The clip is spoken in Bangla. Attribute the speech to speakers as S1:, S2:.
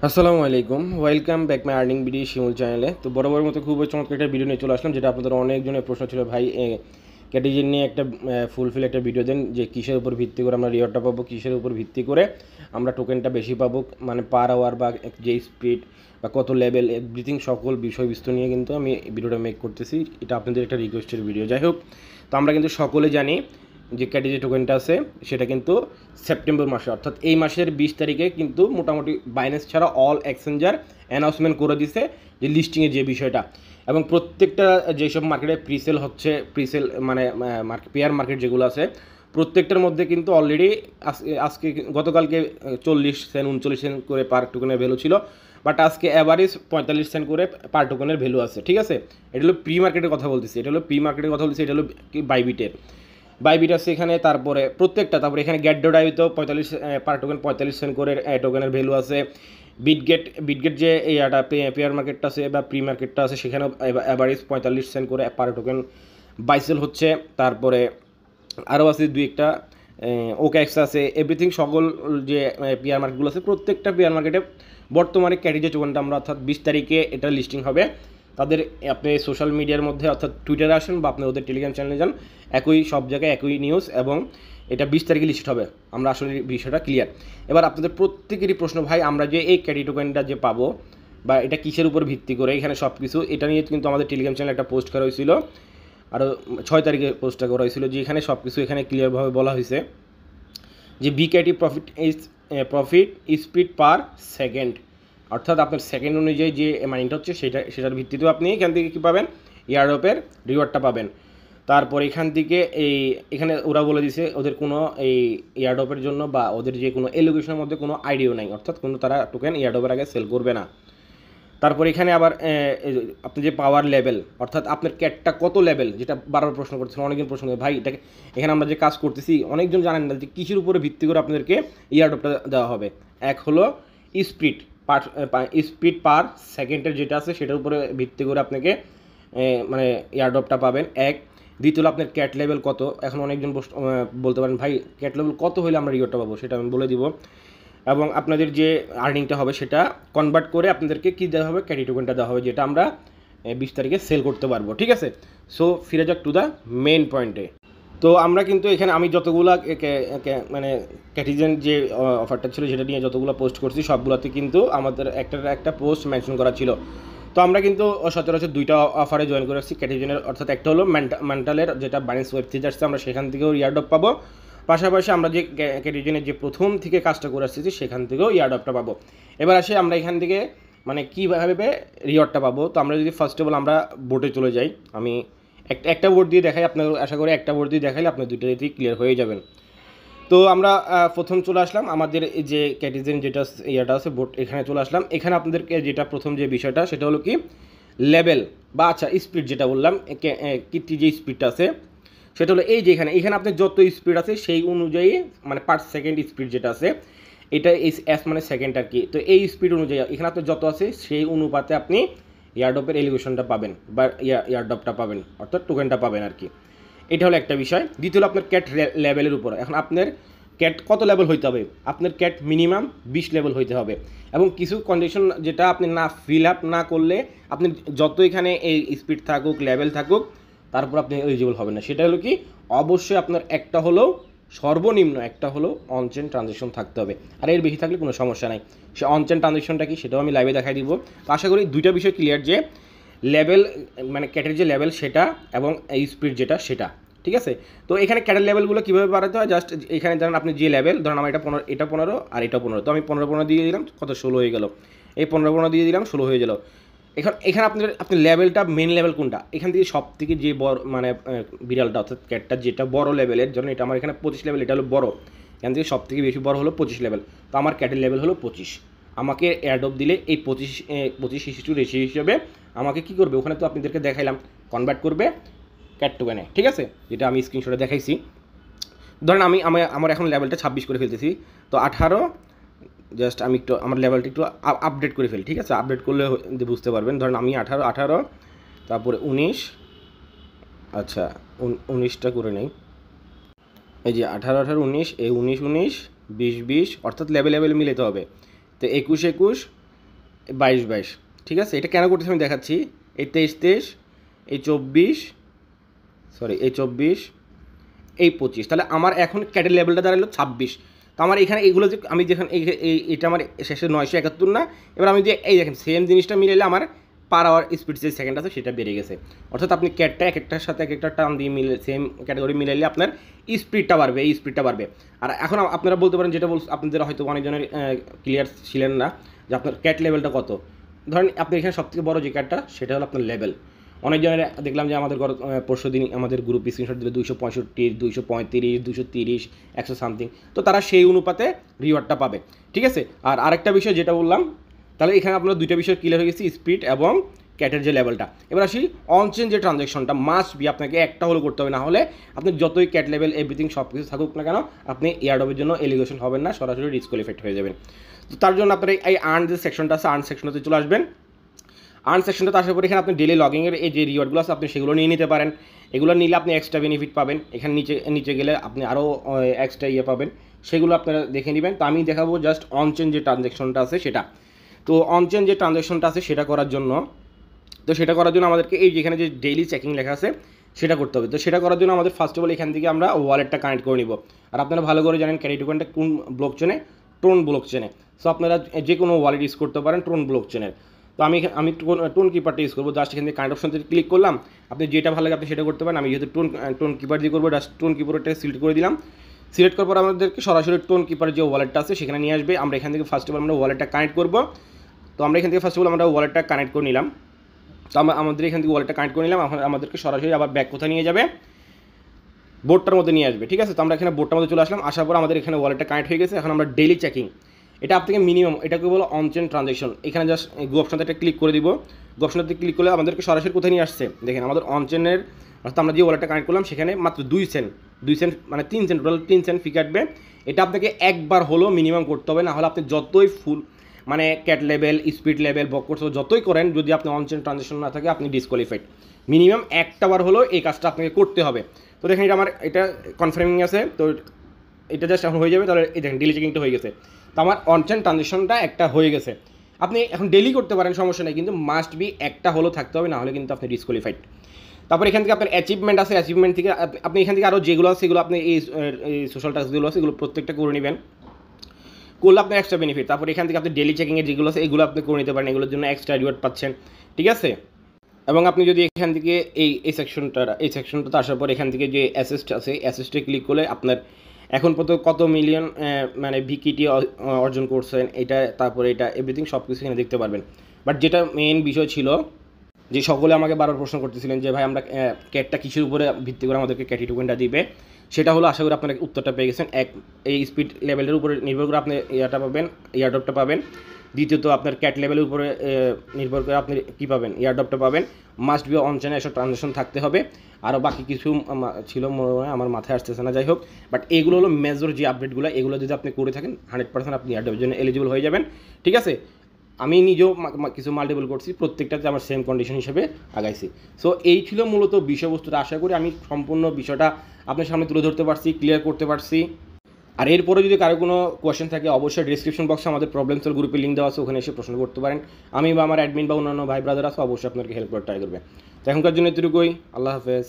S1: আসসালামু আলাইকুম, welcome back my earning video Shimul চ্যানেলে। তো বরাবর মতো খুবই চমৎকার একটা ভিডিও নিয়ে চলে আসলাম, যেটা আপনাদের অনেকজনের প্রশ্ন ছিল, ভাই ক্যাটেজেন নিয়ে একটা ফুলফিল একটা ভিডিও দেন, যে কিসের উপর ভিত্তি করে আমরা রিওয়ার্ডটা পাবো, কিসের উপর ভিত্তি করে আমরা টোকেনটা বেশি পাবো, মানে পার আওয়ার বা যে স্পিড বা কত লেভেল এভরিথিং সকল বিষয়বস্তু নিয়ে কিন্তু আমি ভিডিওটা মেক করতেছি। এটা আপনাদের একটা রিকোয়েস্টের ভিডিও। যাই হোক, তো আমরা কিন্তু সকলে জানি যে ক্যাটেজে টোকেনটা আছে সেটা কিন্তু সেপ্টেম্বর মাসে, অর্থাৎ এই মাসের 20 তারিখে কিন্তু মোটামুটি বাইন্যান্স ছাড়া অল এক্সচেঞ্জার অ্যানাউন্সমেন্ট করে দিছে যে লিস্টিংয়ের যে বিষয়টা, এবং প্রত্যেকটা যেসব মার্কেটে প্রিসেল হচ্ছে, প্রিসেল মানে পেয়ার মার্কেট যেগুলো আছে প্রত্যেকটার মধ্যে কিন্তু অলরেডি আজকে গতকালকে 40 সেন্ট 39 সেন্ট করে পার টোকেনের ভ্যালু ছিল, বাট আজকে অ্যাভারেজ 45 সেন্ট করে পার টোকেনের ভ্যালু আছে। ঠিক আছে, এটা হলো প্রি মার্কেটের কথা বলতেছি, এটা হলো প্রি মার্কেটের কথা বলতেছি, এটা হলো কি বাইবিটের বাইবিট আছে এখানে, তারপরে প্রত্যেকটা, তারপরে এখানে গ্যাটডোডাইতেও 45 পার টোকেন 45 সেন্ট করে টোকেনের ভ্যালু আছে। বিটগেট যে এইটা পেয়ার মার্কেটটা আছে বা প্রি মার্কেটটা আছে সেখানেও অ্যাভারেজ 45 সেন্ট করে পার টোকেন বাইসেল হচ্ছে। তারপরে আরও আছে দুই একটা ওকেএক্স আছে, এভরিথিং সকল যে পেয়ার মার্কেটগুলো আছে প্রত্যেকটা পেয়ার মার্কেটে বর্তমানে ক্যাটেজে টোকেনটা আমরা অর্থাৎ 20 তারিখে এটা লিস্টিং হবে। তাদের আপনি সোশ্যাল মিডিয়ার মধ্যে অর্থাৎ টুইটারে আসেন বা আপনি ওদের টেলিগ্রাম চ্যানেলে যান, একই সব জায়গায় একই নিউজ, এবং এটা 20 তারিখে লিস্ট হবে। আমরা আসলে বিষয়টা ক্লিয়ার। এবার আপনাদের প্রত্যেকেরই প্রশ্ন, ভাই আমরা যে এই ক্যাটি টোকেনটা যে পাবো বা এটা কিসের উপর ভিত্তি করে, এখানে সব কিছু এটা নিয়ে কিন্তু আমাদের টেলিগ্রাম চ্যানেলে একটা পোস্ট করা হয়েছিল, আরও 6 তারিখে পোস্টটা করা হয়েছিল, যে এখানে সব কিছু এখানে ক্লিয়ারভাবে বলা হয়েছে যে বিকেটি প্রফিট স্পিড পার সেকেন্ড, অর্থাৎ আপনার সেকেন্ড অনুযায়ী যে মাইনিংটা হচ্ছে সেটার ভিত্তিতেও আপনি এখান থেকে কী পাবেন, এয়ারড্রপের রিওয়ার্ডটা পাবেন। তারপর এখান থেকে এখানে ওরা বলে দিছে ওদের কোনো এই এয়ারড্রপের জন্য বা ওদের যে কোনো এলোকেশনের মধ্যে কোনো আইডিও নাই, অর্থাৎ কোনো তারা টোকেন এয়ারড্রপের আগে সেল করবে না। তারপর এখানে আবার আপনি যে পাওয়ার লেভেল, অর্থাৎ আপনার ক্যাটটা কত লেভেল, যেটা বারবার প্রশ্ন করতেছেন, অনেকজন প্রশ্ন করে, ভাই এটাকে এখানে আমরা যে কাজ করতেছি অনেকজন জানেন না যে কিসের উপরে ভিত্তি করে আপনাদেরকে ইয়ারড্রপটা দেওয়া হবে। এক হলো স্পিড পার স্পিড পার সেকেন্ডের যেটা আছে সেটার উপরে ভিত্তি করে আপনাকে মানে ইয়ারড্রপটা পাবেন এক। দ্বিতীয় হলো আপনার ক্যাট লেভেল কত, এখন অনেকজন বলতে পারেন ভাই ক্যাট লেভেল কত হলে আমরা রিওয়ার্ডটা পাবো, সেটা আমি বলে দিব। এবং আপনাদের যে আর্নিংটা হবে সেটা কনভার্ট করে আপনাদেরকে কী দেওয়া হবে, ক্যাটি টোকেনটা দেওয়া হবে, যেটা আমরা 20 তারিখে সেল করতে পারবো। ঠিক আছে, সো ফিরে যাক টু দ্য মেইন পয়েন্টে। তো আমরা কিন্তু এখানে আমি যতগুলো মানে ক্যাটিজেন যে অফারটা ছিল সেটা নিয়ে যতগুলো পোস্ট করছি সবগুলোতে কিন্তু আমাদের একটা পোস্ট মেনশন করা ছিল। তো আমরা কিন্তু সচরাচর দুইটা অফারে জয়েন করে আসছি ক্যাটিজেনের, অর্থাৎ একটা হলো মেন্টালের যেটা বাইন্যান্স ওয়েব থেকে আসছে, আমরা সেখান থেকেও ইয়ারড্রপ পাবো, পাশাপাশি আমরা যে ক্যাটিজেনের যে প্রথম থেকে কাজটা করে আসছি সেখান থেকেও ইয়ারড্রপটা পাবো। এবার আসে আমরা এখান থেকে মানে কীভাবে রিওয়ার্ডটা পাবো। তো আমরা যদি ফার্স্ট অফ অল আমরা বোর্ডে চলে যাই, আমি একটা বোর্ড দিয়ে দেখাই, আপনার আশা করি একটা বোর্ড দিয়ে দেখাইলে আপনার দুইটাতেই ক্লিয়ার হয়ে যাবেন। তো আমরা প্রথম চলে আসলাম আমাদের যে ক্যাটিজেন যেটা ইয়াটা আছে বোর্ড, এখানে চলে আসলাম। এখানে আপনাদেরকে যেটা প্রথম যে বিষয়টা সেটা হলো কি লেভেল বা আচ্ছা স্পিড, যেটা বললাম কীর্তি যে স্পিডটা আছে সেটা হলো এই যে এখানে আপনার যত স্পিড আছে সেই অনুযায়ী মানে পার সেকেন্ড স্পিড যেটা আছে এটা এস মানে সেকেন্ড আর কি। তো এই স্পিড অনুযায়ী এখানে আপনার যত আছে সেই অনুপাতে আপনি ইয়ারড্রপের এলিগেশনটা পাবেন বা ইয়ারড্রপটা পাবেন, অর্থাৎ টোকেনটা পাবেন আর কি। এটা হলো একটা বিষয়। দ্বিতীয় হলো আপনার ক্যাট লেভেলের উপর, এখন আপনার ক্যাট কত লেভেল হইতে হবে, আপনার ক্যাট মিনিমাম 20 লেভেল হইতে হবে, এবং কিছু কন্ডিশন যেটা আপনি না ফিল আপ না করলে আপনি যত এখানে এই স্পিড থাকুক লেভেল থাকুক তারপর আপনি এলিজিবল হবেন না। সেটা হলো কি, অবশ্যই আপনার একটা হলেও সর্বনিম্ন একটা হলেও অনচেন ট্রানজ্যাকশন থাকতে হবে, আর এর বেশি থাকলে কোনো সমস্যা নাই। সে অনচেন ট্রানজ্যাকশনটা কি সেটাও আমি লাইভে দেখাই দিব। তো আশা করি দুইটা বিষয় ক্লিয়ার, যে লেভেল মানে ক্যাটের যে লেভেল সেটা এবং এই স্পিড যেটা সেটা। ঠিক আছে, তো এখানে ক্যাটের লেভেলগুলো কীভাবে বাড়াতে হয়, জাস্ট এখানে ধরেন আপনি যে লেভেল ধরেন আমার এটা 15 এটা 15 আর এটা 15, তো আমি 15 দিয়ে দিলাম, কত 16 হয়ে গেল, এই 15 দিয়ে দিলাম 16 হয়ে গেল। এখানে আপনি লেভেলটা মেন লেভেল কোনটা, এখান থেকে সব থেকে যে বড় মানে বিড়ালটা অর্থাৎ ক্যাটটা যেটা বড় লেভেলের জন্য, এটা আমার এখানে 25 লেভেল, এটা হলো বড়, এখান থেকে সব থেকে বেশি বড় হলো 25 লেভেল। তো আমার ক্যাটের লেভেল হলো 25, আমাকে অ্যাডপ দিলে এই 25 হিসেবে রেশিও হিসেবে আমাকে কী করবে, ওখানে তো আপনাদেরকে দেখাইলাম কনভার্ট করবে ক্যাট টোকেনে। ঠিক আছে, যেটা আমি স্ক্রিনশটে দেখাইছি। ধরেন আমার এখন লেভেলটা 26 করে ফেলতেছি, তো 18, জাস্ট আমি একটু আমার লেভেলটা একটু আপডেট করে ফেলি। ঠিক আছে, আপডেট করলে বুঝতে পারবেন। ধরেন আমি 18, তারপরে 19, আচ্ছা 19টা করে নেই, এই যে 18, 19, এই 19, 20, 20, অর্থাৎ লেভেল মিলাতে হবে। তো 21, 22 ঠিক আছে। এটা কেন করতেছি আমি দেখাচ্ছি। এই 23 এই 24 এই 24 এই 25, তাহলে আমার এখন ক্যাটের লেভেলটা দাঁড়ালো 26। তো আমার এখানে এগুলো যে আমি যেখানে এটা আমার শেষে 971 না, এবার আমি যে এই দেখেন সেম জিনিসটা মিলাইলে আমার পার আওয়ার স্পিড যে সেকেন্ড আছে সেটা বেড়ে গেছে। অর্থাৎ আপনি ক্যাটটা এক একটার সাথে এক একটা টার্ম দিয়ে মিলে সেম ক্যাটাগরি মিলাইলে আপনার স্পিডটা বাড়বে, এই স্পিডটা বাড়বে। আর এখন আপনারা বলতে পারেন, যেটা আপনাদের হয়তো অনেকজনের ক্লিয়ার ছিলেন না যে আপনার ক্যাট লেভেলটা কত। ধরেন আপনি এখানে সবথেকে বড় যে ক্যাটটা সেটা হলো আপনার লেভেল। অনেকজনের দেখলাম যে আমাদের পরশু দিন আমাদের গ্রুপ স্ক্রিনশট দিলে 265, 235, 230, 100 সামথিং। তো তারা সেই অনুপাতে রিওয়ার্ডটা পাবে, ঠিক আছে। আর আরেকটা বিষয় যেটা বললাম, তাহলে এখানে আপনার দুইটা বিষয় ক্লিয়ার হয়ে গেছে, স্পিড এবং ক্যাটের যে লেভেলটা। এবার আসি অনচেন যে ট্রানজ্যাকশনটা মাস্ট বি আপনাকে একটা হলো করতে হবে, না হলে আপনি যতই ক্যাট লেভেল এভরিথিং সব কিছু থাকুক না কেন আপনি এয়ারড্রপের জন্য এলিগেশন হবেন না, সরাসরি ডিসকোয়ালিফাইড হয়ে যাবেন। তো তার জন্য আপনার এই আর্ন যে সেকশনটা আছে আর্ন সেকশনটাতে চলে আসবেন। আর্ন সেকশনটা আসার পরে এখানে আপনি ডেলি লগিংয়ের এই যে রিওয়ার্ডগুলো আছে আপনি সেগুলো নিয়ে নিতে পারেন। এগুলো নিলে আপনি এক্সট্রা বেনিফিট পাবেন। এখানে নিচে গেলে আপনি আরও এক্সট্রা পাবেন, সেগুলো আপনারা দেখে নেবেন। তো আমি দেখাবো জাস্ট অনচেন যে ট্রানজ্যাকশনটা আছে সেটা। তো অনচেন যে ট্রানজ্যাকশনটা আছে সেটা করার জন্য আমাদেরকে এই যেখানে যে ডেইলি চেকিং লেখা আছে সেটা করতে হবে। তো সেটা করার জন্য আমাদের ফার্স্ট অফ অল এখান থেকে আমরা ওয়ালেটটা কানেক্ট করে নিব। আর আপনারা ভালো করে জানেন ক্যারি টোকেনটা কোন ব্লক চেনে, টোন ব্লক চেনে। সো আপনারা যে কোনো ওয়ালেট ইউজ করতে পারেন টোন ব্লক চেনের। তো আমি টোন কিপারটা ইউজ করবো। জাস্ট এখান থেকে কানেক্ট অপশন থেকে ক্লিক করলাম, আপনি যেটা ভালো লাগে আপনি সেটা করতে পারেন। আমি যেহেতু টোন কিপার দিয়ে করবো, জাস্ট টোন কিপারটা সিলেক্ট করে দিলাম। সিলেক্ট করার পর আমাদেরকে সরাসরি টোন কিপার যে ওয়ালেটটা আছে সেখানে নিয়ে আসবে। আমরা এখান থেকে ফার্স্ট অফ অল আমরা ওয়ালেটটা কানেক্ট করবো। তো আমরা এখান থেকে ফার্স্ট অফ অল আমরা ওয়ালেটটা কানেক্ট করে নিলাম। তো আমাদের এখান থেকে ওয়ালেটটা কানেক্ট করে নিলাম। এখন আমাদেরকে সরাসরি আবার ব্যাক কোথায় নিয়ে যাবে, বোর্ডটার মধ্যে নিয়ে আসবে, ঠিক আছে। তো আমরা এখানে বোর্ডটার মধ্যে চলে আসলাম। আসার পর আমাদের এখানে ওয়ালেটটা কানেক্ট হয়ে গেছে। এখন আমরা ডেইলি চেকিং, এটা আপনাকে মিনিমাম, এটাকে বলো অনচেন ট্রানজ্যাকশন। এখানে জাস্ট গো অপশনটা একটা ক্লিক করে দিব। গো অপশনটাতে ক্লিক করলে আমাদেরকে সরাসরি কোথায় নিয়ে আসছে দেখেন, আমাদের অনচেনের অর্থাৎ আমরা যে ওয়ালেটটা কানেক্ট করলাম সেখানে মাত্র 2 সেন্ট মানে 3 সেন্ট, টোটাল 3 সেন্ট ফি কাটবে। এটা আপনাকে একবার হলো মিনিমাম করতে হবে, না হলে আপনি যতই ফুল মানে ক্যাট লেভেল, স্পিড লেভেল, বককোর্স যতই করেন, যদি আপনি অনচেন ট্রানজ্যাকশন না থাকে আপনি ডিসকোয়ালিফাইড। মিনিমাম একটা বার হলো এই কাজটা আপনাকে করতে হবে। তো দেখেন এটা আমার এটা কনফার্মিং আছে, তো এটা জাস্ট এখন হয়ে যাবে। তাহলে এই দেখেন ডেলি চেকিংটা হয়ে গেছে। তো আমার অনচেন ট্রানজ্যাকশনটা একটা হয়ে গেছে। আপনি এখন ডেলি করতে পারেন, সমস্যা নেই, কিন্তু মাস্ট বি একটা হলো থাকতে হবে, না হলে কিন্তু আপনি ডিসকোয়ালিফাইড। তারপর এখান থেকে আপনার অ্যাচিভমেন্ট আছে, অ্যাচিভমেন্ট থেকে আপনি এখান থেকে আরও যেগুলো আছে সেগুলো আপনি এই সোশ্যাল টাস্কগুলো আছে এগুলো প্রত্যেকটা করে নেবেন, করলে আপনার এক্সট্রা বেনিফিট। তারপর এখান থেকে আপনি ডেলি চেকিংয়ের যেগুলো আছে এগুলো আপনি করে নিতে পারেন, এগুলোর জন্য এক্সট্রা রিওয়ার্ড পাচ্ছেন, ঠিক আছে। এবং আপনি যদি এখান থেকে এই সেকশনটাতে আসার পর এখান থেকে যে অ্যাসেস্ট আছে অ্যাসেস্টে ক্লিক করলে আপনার এখন পর্যন্ত কত মিলিয়ন মানে ভিকিটি অর্জন করছেন এটা, তারপরে এটা এভরিথিং সব কিছু এখানে দেখতে পারবেন। বাট যেটা মেইন বিষয় ছিল যে সকলে আমাকে বারবার প্রশ্ন করতেছিলেন যে ভাই আমরা ক্যাটটা কিসের উপরে ভিত্তি করে আমাদেরকে ক্যাটি টোকেনটা দিবে, সেটা হলো আশা করি আপনারা উত্তরটা পেয়ে গেছেন। এই স্পিড লেভেলের উপরে নির্ভর করে আপনি এয়ারড্রপটা পাবেন। দ্বিতীয়ত আপনার ক্যাট লেভেলের উপরে নির্ভর করে আপনি কী পাবেন, এয়ারড্রপটা পাবেন। মাস্ট বি অনচেনে এসব ট্রানজ্যাকশন থাকতে হবে। আরও বাকি কিছু ছিল মনে হয় আমার মাথায় আসতেছে না, যাই হোক। বাট এগুলো হলো মেজর যে আপডেটগুলো, এগুলো যদি আপনি করে থাকেন 100% আপনি এয়ারড্রপের জন্য এলিজিবল হয়ে যাবেন, ঠিক আছে। আমি নিজেও কিছু মাল্টিপল করছি, প্রত্যেকটাতে আমার সেম কন্ডিশন হিসেবে আগাইছি। সো এই ছিল মূলত বিষয়বস্তুটা। আশা করি আমি সম্পূর্ণ বিষয়টা আপনার সামনে তুলে ধরতে পারছি, ক্লিয়ার করতে পারছি। আর এরপরে যদি কারো কোনো কোয়েশ্চেন থাকে অবশ্যই ডিসক্রিপশন বক্সে আমাদের প্রবলেম সলভ গ্রুপে লিঙ্ক দেওয়া আছে, ওখানে এসে প্রশ্ন করতে পারেন। আমি বা আমার অ্যাডমিন বা অন্যান্য ভাই ব্রাদার আছে অবশ্যই আপনাকে হেল্প করার ট্রাই করবে। তো এখনকার জন্য এতটুকুই। আল্লাহ হাফেজ।